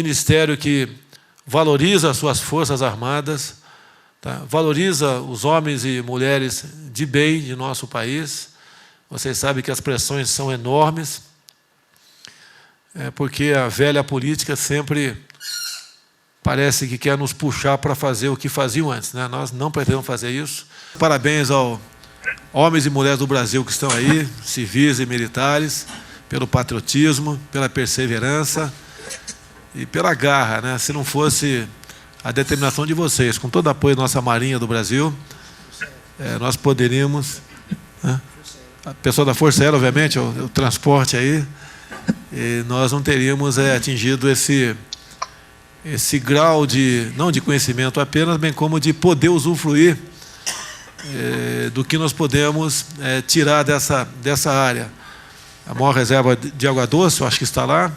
ministério que valoriza as suas forças armadas, tá? Valoriza os homens e mulheres de bem de nosso país. Vocês sabem que as pressões são enormes, porque a velha política sempre parece que quer nos puxar para fazer o que faziam antes, né? Nós não pretendemos fazer isso. Parabéns aos homens e mulheres do Brasil que estão aí, civis e militares, pelo patriotismo, pela perseverança e pela garra, né? Se não fosse a determinação de vocês, com todo o apoio da nossa Marinha do Brasil, nós poderíamos, né? A pessoa da Força Aérea, obviamente, o transporte aí, e nós não teríamos atingido esse grau de, não de conhecimento apenas, bem como de poder usufruir do que nós podemos tirar dessa área. A maior reserva de água doce, eu acho que está lá,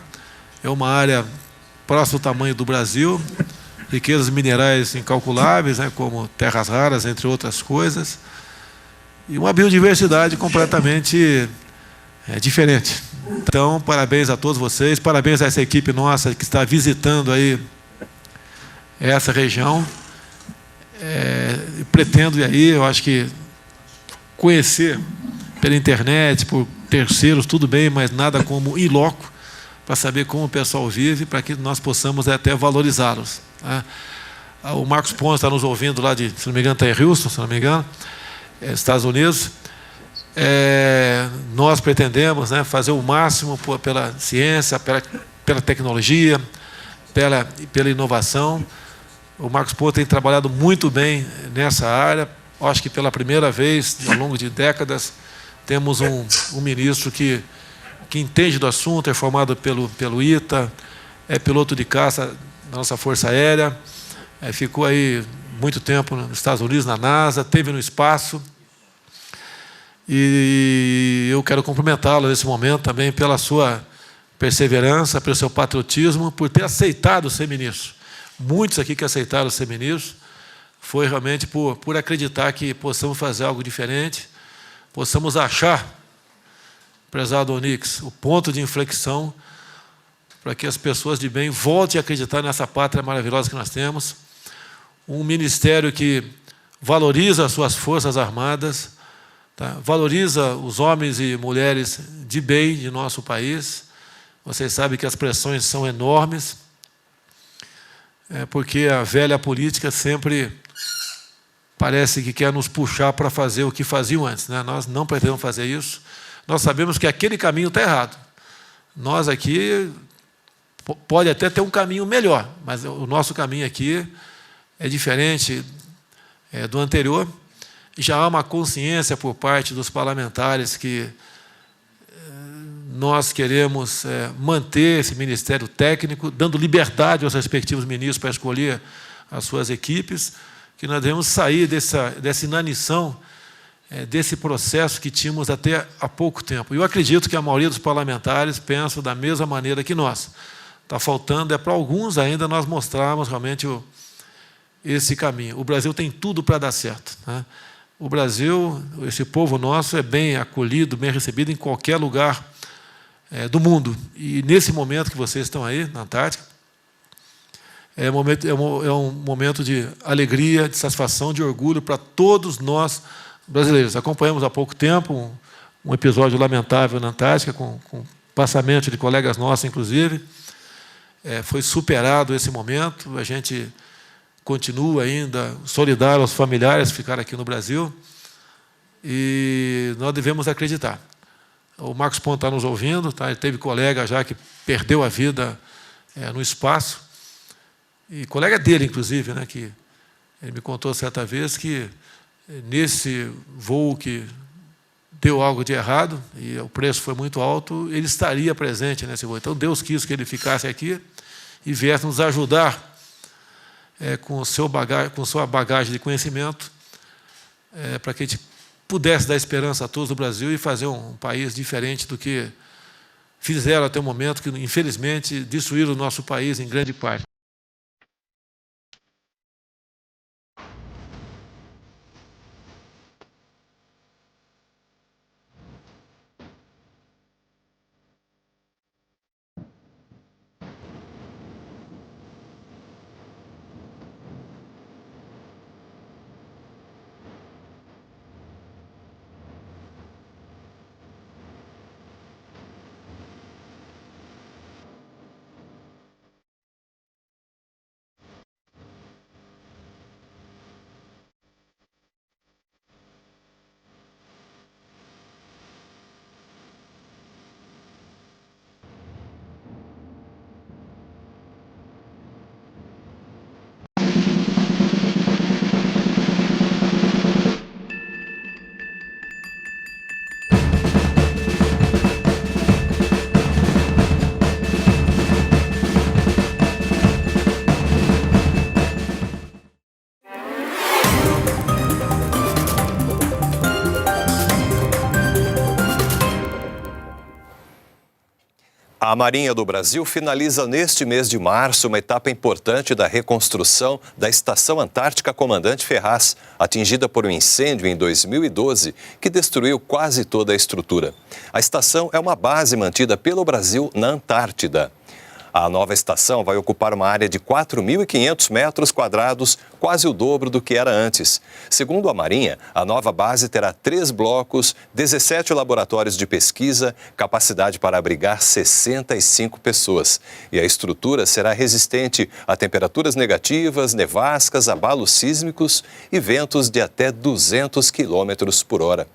é uma área próxima do tamanho do Brasil, riquezas minerais incalculáveis, né, como terras raras, entre outras coisas, e uma biodiversidade completamente diferente. Então, parabéns a todos vocês, parabéns a essa equipe nossa que está visitando aí essa região. Pretendo ir aí, eu acho que conhecer pela internet, por terceiros, tudo bem, mas nada como in loco, para saber como o pessoal vive, para que nós possamos até valorizá-los. Tá? O Marcos Pontes está nos ouvindo lá de, se não me engano, está em Houston, se não me engano, Estados Unidos. Nós pretendemos, né, fazer o máximo pela ciência, pela tecnologia, pela inovação. O Marcos Pontes tem trabalhado muito bem nessa área. Acho que pela primeira vez, ao longo de décadas, temos um ministro que entende do assunto, é formado pelo ITA, é piloto de caça da nossa Força Aérea, ficou aí muito tempo nos Estados Unidos, na NASA, esteve no espaço. E eu quero cumprimentá-lo nesse momento também pela sua perseverança, pelo seu patriotismo, por ter aceitado ser ministro. Muitos aqui que aceitaram ser ministros, foi realmente por acreditar que possamos fazer algo diferente, possamos achar, prezado Onix, o ponto de inflexão para que as pessoas de bem voltem a acreditar nessa pátria maravilhosa que nós temos, um ministério que valoriza as suas forças armadas, tá? Valoriza os homens e mulheres de bem de nosso país. Vocês sabem que as pressões são enormes, porque a velha política sempre parece que quer nos puxar para fazer o que faziam antes, né? Nós não pretendemos fazer isso. Nós sabemos que aquele caminho está errado. Nós aqui pode até ter um caminho melhor, mas o nosso caminho aqui é diferente do anterior. Já há uma consciência por parte dos parlamentares que nós queremos manter esse ministério técnico, dando liberdade aos respectivos ministros para escolher as suas equipes, que nós devemos sair dessa inanição, desse processo que tínhamos até há pouco tempo. Eu acredito que a maioria dos parlamentares pensa da mesma maneira que nós. Está faltando, para alguns ainda, nós mostrarmos realmente esse caminho. O Brasil tem tudo para dar certo, né? O Brasil, esse povo nosso, é bem acolhido, bem recebido em qualquer lugar do mundo. E nesse momento que vocês estão aí, na Antártica, é um momento de alegria, de satisfação, de orgulho para todos nós brasileiros. Acompanhamos há pouco tempo um episódio lamentável na Antártica, com passamento de colegas nossos, inclusive. Foi superado esse momento, a gente continua ainda solidário aos familiares que ficaram aqui no Brasil, e nós devemos acreditar. O Marcos Pontes está nos ouvindo, tá? Ele teve colega já que perdeu a vida no espaço, e colega dele, inclusive, né, que ele me contou certa vez que nesse voo que deu algo de errado, e o preço foi muito alto, ele estaria presente nesse voo. Então, Deus quis que ele ficasse aqui e viesse nos ajudar com sua bagagem de conhecimento, para que a gente pudesse dar esperança a todos do Brasil e fazer um país diferente do que fizeram até o momento, que, infelizmente, destruíram o nosso país em grande parte. A Marinha do Brasil finaliza neste mês de março uma etapa importante da reconstrução da Estação Antártica Comandante Ferraz, atingida por um incêndio em 2012 que destruiu quase toda a estrutura. A estação é uma base mantida pelo Brasil na Antártida. A nova estação vai ocupar uma área de 4.500 metros quadrados, quase o dobro do que era antes. Segundo a Marinha, a nova base terá 3 blocos, 17 laboratórios de pesquisa, capacidade para abrigar 65 pessoas. E a estrutura será resistente a temperaturas negativas, nevascas, abalos sísmicos e ventos de até 200 km por hora.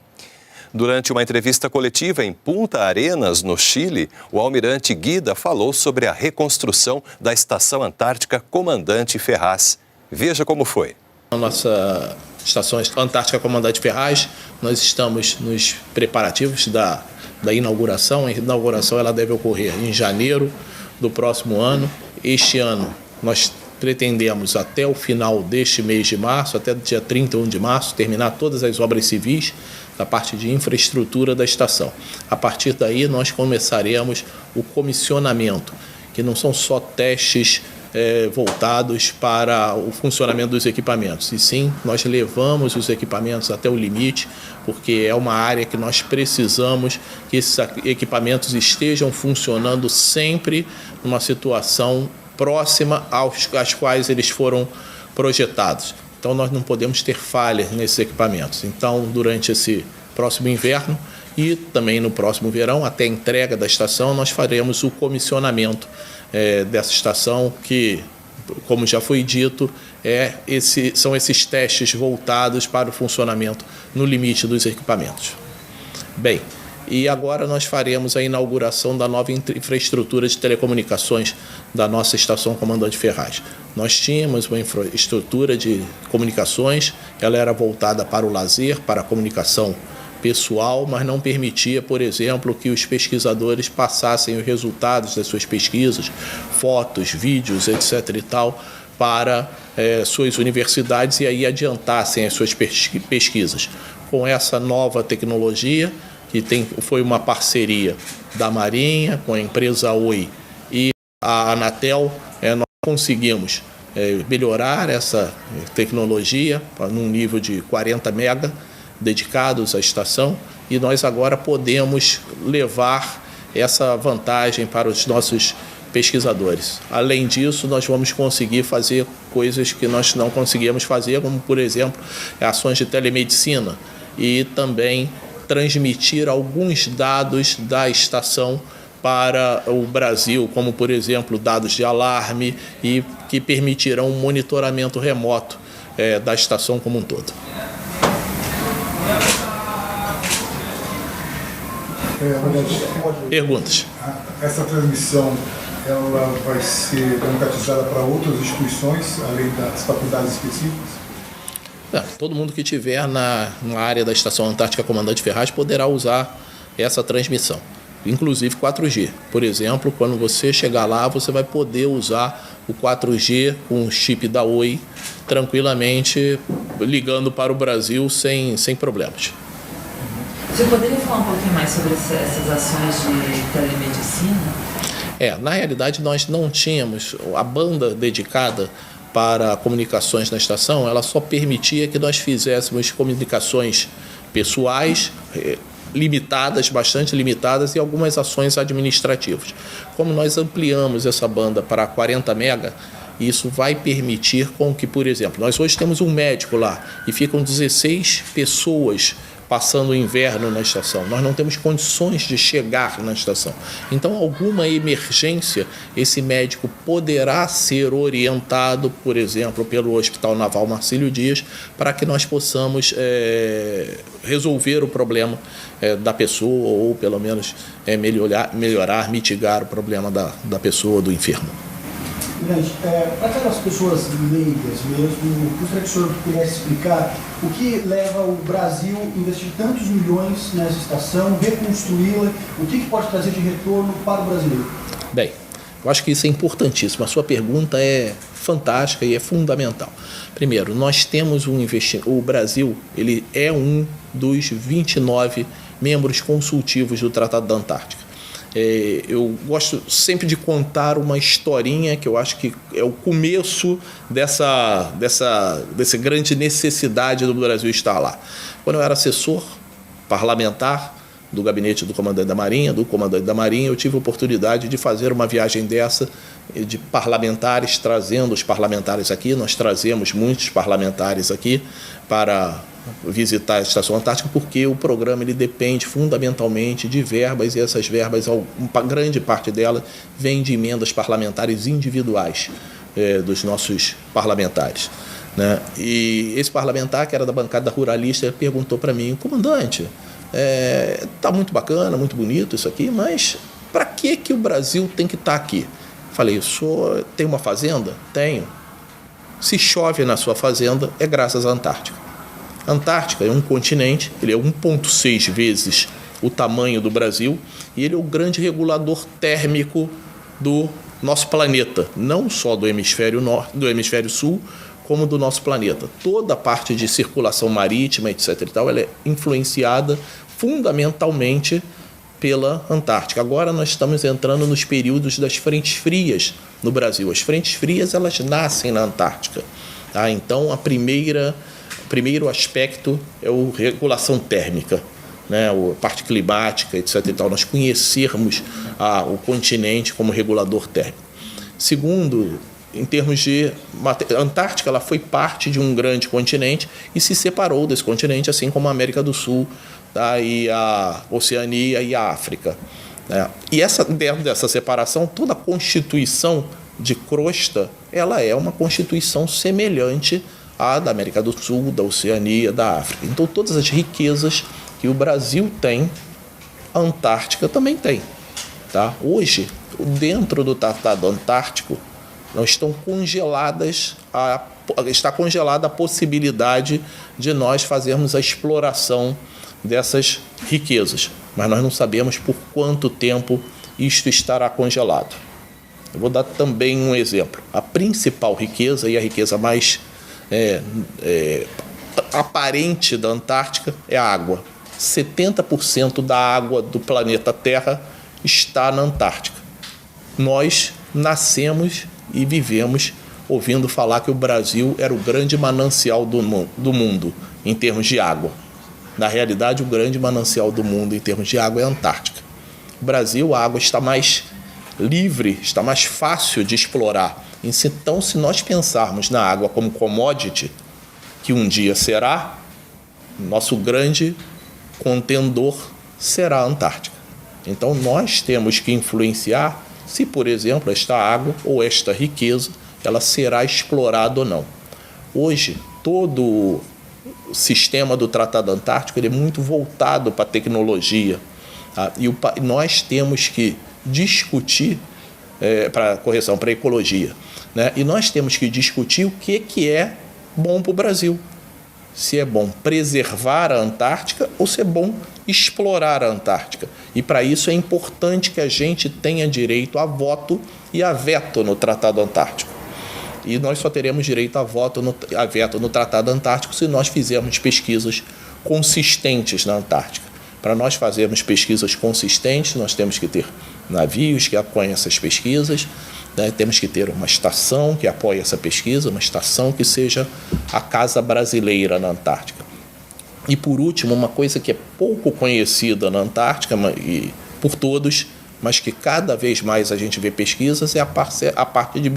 Durante uma entrevista coletiva em Punta Arenas, no Chile, o almirante Guida falou sobre a reconstrução da Estação Antártica Comandante Ferraz. Veja como foi. A nossa Estação Antártica Comandante Ferraz, nós estamos nos preparativos da inauguração. A inauguração ela deve ocorrer em janeiro do próximo ano. Este ano nós pretendemos até o final deste mês de março, até o dia 31 de março, terminar todas as obras civis da parte de infraestrutura da estação. A partir daí nós começaremos o comissionamento, que não são só testes voltados para o funcionamento dos equipamentos, e sim, nós levamos os equipamentos até o limite, porque é uma área que nós precisamos que esses equipamentos estejam funcionando sempre numa situação próxima às quais eles foram projetados. Então, nós não podemos ter falhas nesses equipamentos. Então, durante esse próximo inverno e também no próximo verão, até a entrega da estação, nós faremos o comissionamento dessa estação, que, como já foi dito, são esses testes voltados para o funcionamento no limite dos equipamentos. Bem, e agora nós faremos a inauguração da nova infraestrutura de telecomunicações da nossa Estação Comandante Ferraz. Nós tínhamos uma infraestrutura de comunicações, ela era voltada para o lazer, para a comunicação pessoal, mas não permitia, por exemplo, que os pesquisadores passassem os resultados das suas pesquisas, fotos, vídeos, etc. e tal, para suas universidades e aí adiantassem as suas pesquisas. Com essa nova tecnologia, que foi uma parceria da Marinha com a empresa Oi e a Anatel, nós conseguimos melhorar essa tecnologia num nível de 40 mega dedicados à estação, e nós agora podemos levar essa vantagem para os nossos pesquisadores. Além disso, nós vamos conseguir fazer coisas que nós não conseguíamos fazer, como, por exemplo, ações de telemedicina, e também transmitir alguns dados da estação para o Brasil, como, por exemplo, dados de alarme, e que permitirão um monitoramento remoto da estação como um todo. Perguntas? Essa transmissão ela vai ser democratizada para outras instituições, além das faculdades específicas? Todo mundo que estiver na área da Estação Antártica Comandante Ferraz poderá usar essa transmissão, inclusive 4G. Por exemplo, quando você chegar lá, você vai poder usar o 4G com o chip da Oi tranquilamente, ligando para o Brasil sem problemas. Você poderia falar um pouquinho mais sobre essas ações de telemedicina? Na realidade, nós não tínhamos a banda dedicada para comunicações na estação, ela só permitia que nós fizéssemos comunicações pessoais, limitadas, bastante limitadas, e algumas ações administrativas. Como nós ampliamos essa banda para 40 mega, isso vai permitir com que, por exemplo, nós hoje temos um médico lá e ficam 16 pessoas passando o inverno na estação. Nós não temos condições de chegar na estação. Então, alguma emergência, esse médico poderá ser orientado, por exemplo, pelo Hospital Naval Marcílio Dias, para que nós possamos resolver o problema da pessoa, ou pelo menos melhorar, mitigar o problema da pessoa, do enfermo. Grande, para aquelas pessoas leigas mesmo, gostaria que o senhor pudesse explicar o que leva o Brasil a investir tantos milhões nessa estação, reconstruí-la, o que pode trazer de retorno para o brasileiro? Bem, eu acho que isso é importantíssimo. A sua pergunta é fantástica e é fundamental. Primeiro, nós temos um investimento. O Brasil ele é um dos 29 membros consultivos do Tratado da Antártica. Eu gosto sempre de contar uma historinha que eu acho que é o começo dessa grande necessidade do Brasil estar lá. Quando eu era assessor parlamentar do gabinete do comandante da Marinha, eu tive a oportunidade de fazer uma viagem dessa, de parlamentares, trazendo os parlamentares aqui. Nós trazemos muitos parlamentares aqui para visitar a Estação Antártica, porque o programa ele depende fundamentalmente de verbas, e essas verbas, uma grande parte delas, vem de emendas parlamentares individuais dos nossos parlamentares, né? E esse parlamentar, que era da bancada ruralista, perguntou para mim: comandante, tá muito bacana, muito bonito isso aqui, mas para que o Brasil tem que estar aqui? Falei: o senhor tem uma fazenda? Tenho. Se chove na sua fazenda, é graças à Antártica. A Antártica é um continente, ele é 1,6 vezes o tamanho do Brasil, e ele é o grande regulador térmico do nosso planeta, não só do hemisfério norte, do hemisfério sul, como do nosso planeta. Toda a parte de circulação marítima, etc. e tal, ela é influenciada fundamentalmente pela Antártica. Agora nós estamos entrando nos períodos das frentes frias no Brasil. As frentes frias, elas nascem na Antártica, tá? Então, o primeiro aspecto é a regulação térmica, né? A parte climática, etc. e tal, nós conhecermos o continente como regulador térmico. Segundo, em termos de... A Antártica, ela foi parte de um grande continente e se separou desse continente, assim como a América do Sul, tá? E a Oceania e a África, né? E dentro dessa separação, toda a constituição de crosta, ela é uma constituição semelhante à da América do Sul, da Oceania, da África. Então, todas as riquezas que o Brasil tem, a Antártica também tem, tá? Hoje, dentro do Tratado Antártico, não estão está congelada a possibilidade de nós fazermos a exploração dessas riquezas, mas nós não sabemos por quanto tempo isto estará congelado. Eu vou dar também um exemplo. A principal riqueza, e a riqueza mais aparente da Antártica, é a água. 70% da água do planeta Terra está na Antártica. Nós nascemos e vivemos ouvindo falar que o Brasil era o grande manancial do mundo em termos de água. Na realidade, o grande manancial do mundo em termos de água é a Antártica. No Brasil, a água está mais livre, está mais fácil de explorar. Então, se nós pensarmos na água como commodity, que um dia será, nosso grande contendor será a Antártica. Então, nós temos que influenciar se, por exemplo, esta água ou esta riqueza ela será explorada ou não. Hoje, todo o sistema do Tratado Antártico ele é muito voltado para a tecnologia, tá? E nós temos que discutir, para a ecologia, né? E nós temos que discutir o que é bom para o Brasil. Se é bom preservar a Antártica ou se é bom explorar a Antártica. E para isso é importante que a gente tenha direito a voto e a veto no Tratado Antártico. E nós só teremos direito a veto no Tratado Antártico se nós fizermos pesquisas consistentes na Antártica. Para nós fazermos pesquisas consistentes, nós temos que ter navios que apoiem essas pesquisas, né? Temos que ter uma estação que apoie essa pesquisa, uma estação que seja a casa brasileira na Antártica. E, por último, uma coisa que é pouco conhecida na Antártica e por todos, mas que cada vez mais a gente vê pesquisas, é a parte de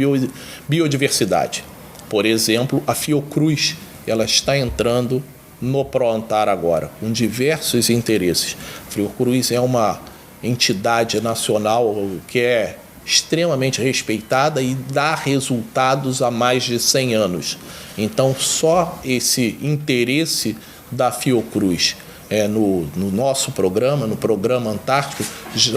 biodiversidade. Por exemplo, a Fiocruz ela está entrando no ProAntar agora, com diversos interesses. A Fiocruz é uma entidade nacional que é extremamente respeitada e dá resultados há mais de 100 anos. Então, só esse interesse da Fiocruz no nosso programa, no Programa Antártico,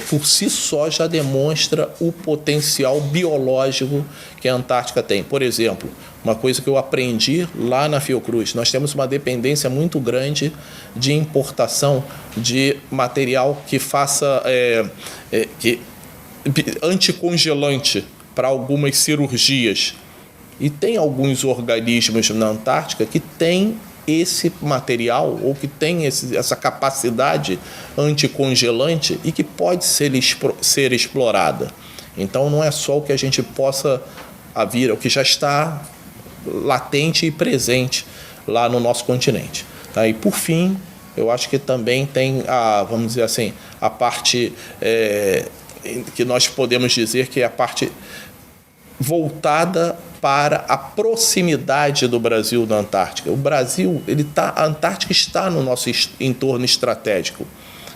por si só já demonstra o potencial biológico que a Antártica tem. Por exemplo, uma coisa que eu aprendi lá na Fiocruz, nós temos uma dependência muito grande de importação de material que faça anticongelante para algumas cirurgias. E tem alguns organismos na Antártica que têm esse material ou que tem essa capacidade anticongelante e que pode ser explorada. Então não é só o que a gente possa vir, o que já está latente e presente lá no nosso continente. Tá? E por fim, eu acho que também tem vamos dizer assim, a parte que nós podemos dizer que é a parte voltada para a proximidade do Brasil da Antártica. O Brasil, a Antártica está no nosso entorno estratégico.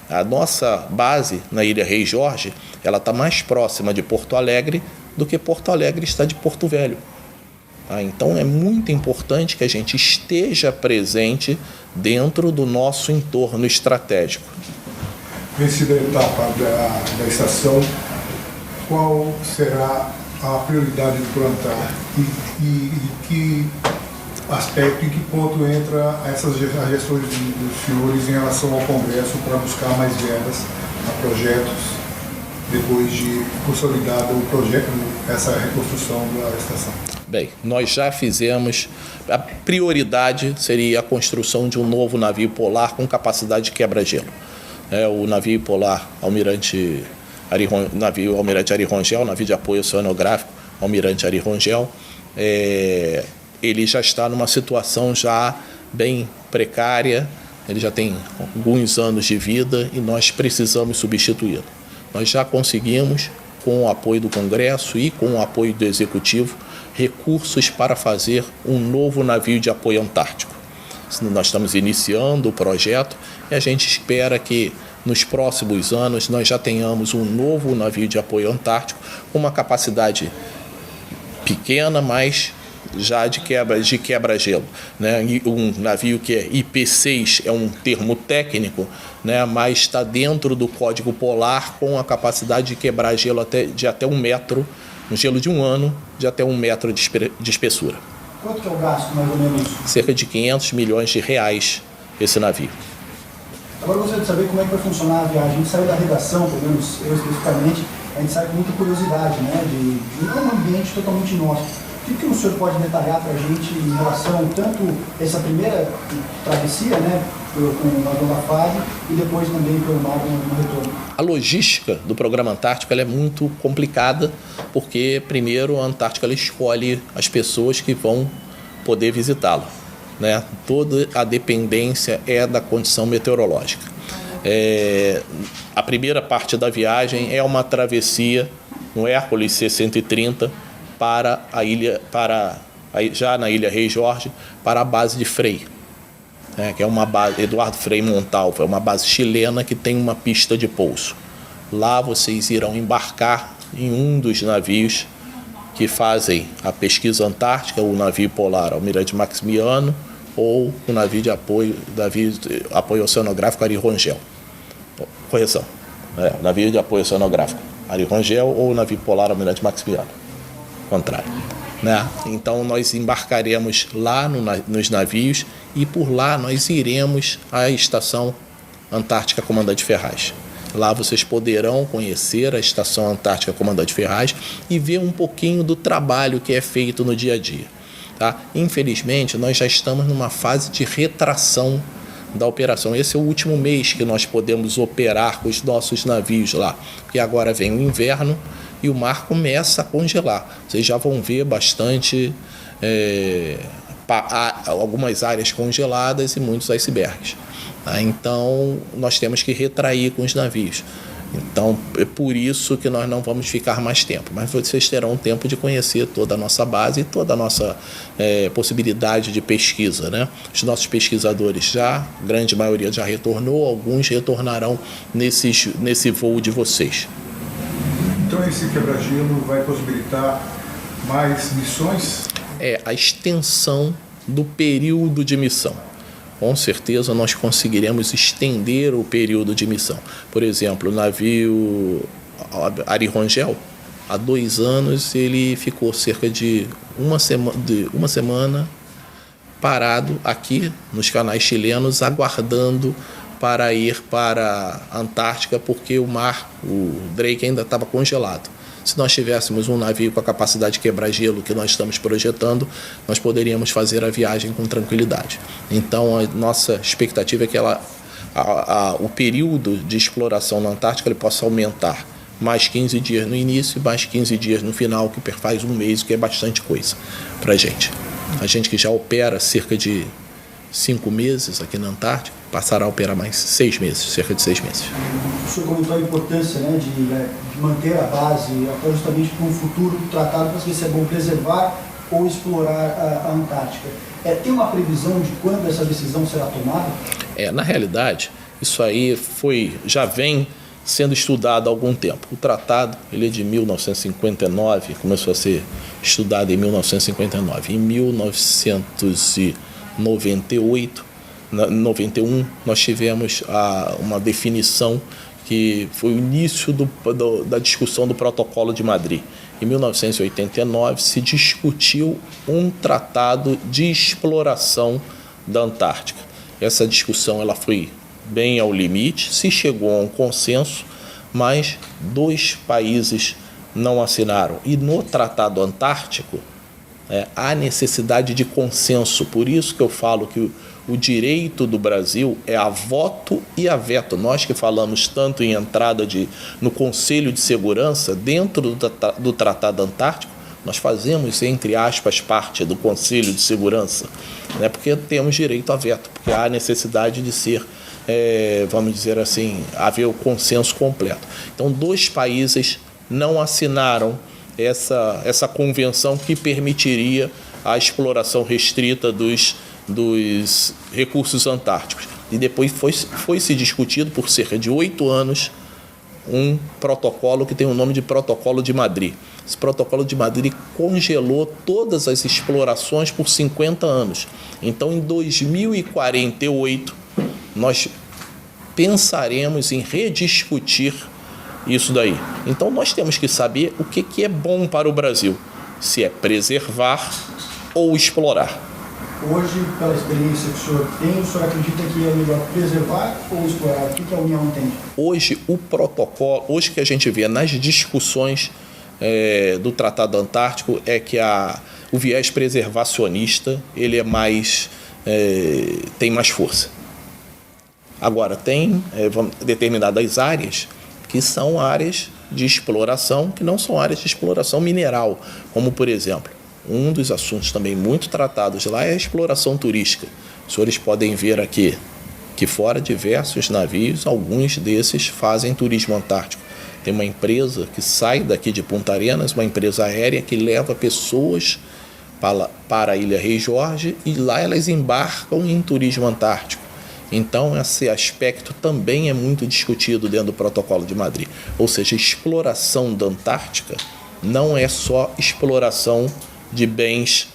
A nossa base na Ilha Rei Jorge, ela está mais próxima de Porto Alegre do que Porto Alegre está de Porto Velho. Então é muito importante que a gente esteja presente dentro do nosso entorno estratégico. Vencida a etapa da estação, qual será a prioridade do Proantar e que aspecto, em que ponto entra essas gestões dos senhores em relação ao Congresso para buscar mais verbas a projetos depois de consolidado o projeto, essa reconstrução da estação? Bem, nós já fizemos, a prioridade seria a construção de um novo navio polar com capacidade de quebra-gelo. O navio polar Almirante Ari Rongel, navio de apoio oceanográfico Almirante Ari Rongel, ele já está numa situação já bem precária, ele já tem alguns anos de vida e nós precisamos substituí-lo. Nós já conseguimos, com o apoio do Congresso e com o apoio do Executivo, recursos para fazer um novo navio de apoio antártico. Nós estamos iniciando o projeto e a gente espera que nos próximos anos nós já tenhamos um novo navio de apoio antártico com uma capacidade pequena, mas já de quebra-gelo. Né? Um navio que é IP6 é um termo técnico, né? Mas está dentro do Código Polar com a capacidade de quebrar gelo de até 1 metro, um gelo de 1 ano, de até 1 metro de espessura. Quanto que é o gasto, mais ou menos? Cerca de R$500 milhões esse navio. Agora eu gostaria de saber como é que vai funcionar a viagem. A gente saiu da redação, pelo menos eu especificamente, a gente sai com muita curiosidade, né? De um ambiente totalmente nosso. O que o senhor pode detalhar para a gente em relação tanto essa primeira travessia, né, com a Dona Fase, e depois também pelo mar no retorno? A logística do programa Antártico ela é muito complicada, porque primeiro a Antártica ela escolhe as pessoas que vão poder visitá-lo. Né? Toda a dependência é da condição meteorológica. A primeira parte da viagem é uma travessia no Hércules C-130 para a ilha, já na Ilha Rei Jorge, para a base de Frei, né? Que é uma base, Eduardo Frei Montalva, é uma base chilena que tem uma pista de pouso. Lá vocês irão embarcar em um dos navios que fazem a pesquisa antártica, o navio polar Almirante Maximiano ou o navio de apoio oceanográfico Ari Rongel. Correção, o navio de apoio oceanográfico Ari Rongel ou o navio polar Almirante Maximiano. Contrário. Né? Então nós embarcaremos lá nos navios e por lá nós iremos à Estação Antártica Comandante Ferraz. Lá vocês poderão conhecer a Estação Antártica Comandante Ferraz e ver um pouquinho do trabalho que é feito no dia a dia. Tá? Infelizmente, nós já estamos numa fase de retração da operação. Esse é o último mês que nós podemos operar com os nossos navios lá, porque agora vem o inverno e o mar começa a congelar. Vocês já vão ver bastante algumas áreas congeladas e muitos icebergs. Tá? Então, nós temos que retrair com os navios. Então, é por isso que nós não vamos ficar mais tempo. Mas vocês terão tempo de conhecer toda a nossa base e toda a nossa possibilidade de pesquisa. Né? Os nossos pesquisadores a grande maioria já retornou, alguns retornarão nesse voo de vocês. Então esse quebra-gelo vai possibilitar mais missões? A extensão do período de missão. Com certeza nós conseguiremos estender o período de missão. Por exemplo, o navio Ari Rongel, há 2 anos, ele ficou cerca de uma semana parado aqui nos canais chilenos, aguardando para ir para a Antártica, porque o Drake ainda estava congelado. Se nós tivéssemos um navio com a capacidade de quebrar gelo que nós estamos projetando, nós poderíamos fazer a viagem com tranquilidade. Então, a nossa expectativa é que o período de exploração na Antártica ele possa aumentar mais 15 dias no início e mais 15 dias no final, que faz um mês, que é bastante coisa para a gente. A gente que já opera cerca de 5 meses aqui na Antártica, passará a operar mais 6 meses, cerca de 6 meses. O senhor comentou a importância, né, de manter a base, até justamente para um futuro do tratado, para ver se é bom preservar ou explorar a Antártica. Tem uma previsão de quando essa decisão será tomada? Na realidade, isso aí já vem sendo estudado há algum tempo. O tratado ele é de 1959, começou a ser estudado em 1959. Em 1991, nós tivemos uma definição que foi o início da discussão do Protocolo de Madrid. Em 1989, se discutiu um tratado de exploração da Antártica. Essa discussão ela foi bem ao limite, se chegou a um consenso, mas 2 países não assinaram. E no Tratado Antártico, há necessidade de consenso. Por isso que eu falo que o direito do Brasil é a voto e a veto. Nós que falamos tanto em entrada no Conselho de Segurança, dentro do Tratado Antártico, nós fazemos, entre aspas, parte do Conselho de Segurança, né, porque temos direito a veto, porque há necessidade de ser, vamos dizer assim, haver o consenso completo. Então, 2 países não assinaram essa convenção que permitiria a exploração restrita dos recursos antárticos. E depois foi se discutido por cerca de 8 anos um protocolo que tem o nome de Protocolo de Madrid. Esse Protocolo de Madrid congelou todas as explorações por 50 anos. Então, em 2048, nós pensaremos em rediscutir isso daí. Então, nós temos que saber o que é bom para o Brasil, se é preservar ou explorar. Hoje, pela experiência que o senhor tem, o senhor acredita que é melhor preservar ou explorar? O que a União entende? Hoje, o protocolo, hoje que a gente vê nas discussões do Tratado Antártico é que o viés preservacionista ele tem mais força. Agora, tem determinadas áreas que são áreas de exploração, que não são áreas de exploração mineral, como, por exemplo, um dos assuntos também muito tratados lá é a exploração turística. Os senhores podem ver aqui que fora diversos navios, alguns desses fazem turismo antártico. Tem uma empresa que sai daqui de Punta Arenas, uma empresa aérea que leva pessoas para a Ilha Rei Jorge e lá elas embarcam em turismo antártico. Então, esse aspecto também é muito discutido dentro do Protocolo de Madrid. Ou seja, a exploração da Antártica não é só exploração de bens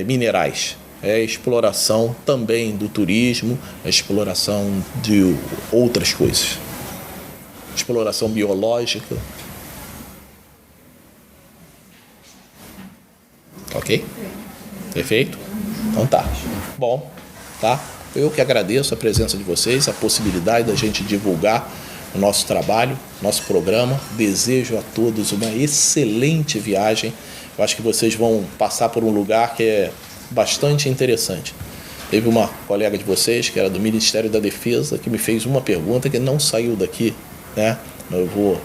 minerais. É exploração também do turismo, é exploração de outras coisas. Exploração biológica. Ok? Perfeito? Então tá. Bom, tá? Eu que agradeço a presença de vocês, a possibilidade da gente divulgar o nosso trabalho, nosso programa. Desejo a todos uma excelente viagem. Eu acho que vocês vão passar por um lugar que é bastante interessante. Teve uma colega de vocês, que era do Ministério da Defesa, que me fez uma pergunta que não saiu daqui, né? Eu vou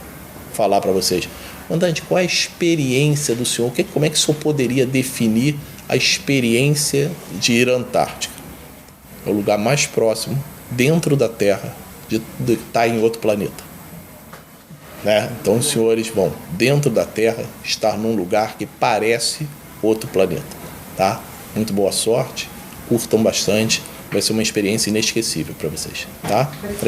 falar para vocês. Comandante, qual é a experiência do senhor? Como é que o senhor poderia definir a experiência de ir à Antártica? É o lugar mais próximo, dentro da Terra, de estar em outro planeta. Né? Então, os senhores vão, dentro da Terra, estar num lugar que parece outro planeta. Tá? Muito boa sorte, curtam bastante, vai ser uma experiência inesquecível para vocês. Tá? Obrigado.